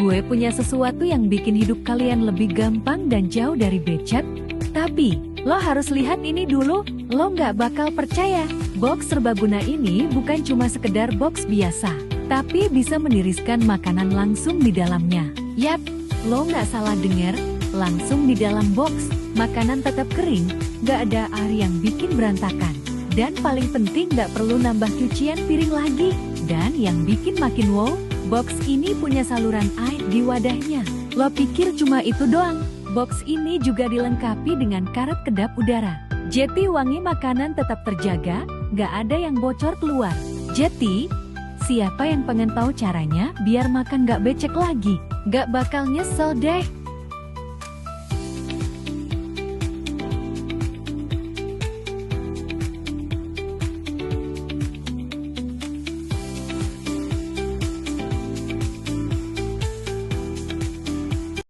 Gue punya sesuatu yang bikin hidup kalian lebih gampang dan jauh dari becek. Tapi, lo harus lihat ini dulu, lo nggak bakal percaya. Box serbaguna ini bukan cuma sekedar box biasa, tapi bisa meniriskan makanan langsung di dalamnya. Yap, lo nggak salah dengar, langsung di dalam box, makanan tetap kering, nggak ada air yang bikin berantakan. Dan paling penting nggak perlu nambah cucian piring lagi. Dan yang bikin makin wow, box ini punya saluran air di wadahnya. Lo pikir cuma itu doang? Box ini juga dilengkapi dengan karet kedap udara. Jadi wangi makanan tetap terjaga, nggak ada yang bocor keluar. Jadi, siapa yang pengen tahu caranya biar makan nggak becek lagi? Nggak bakal nyesel deh.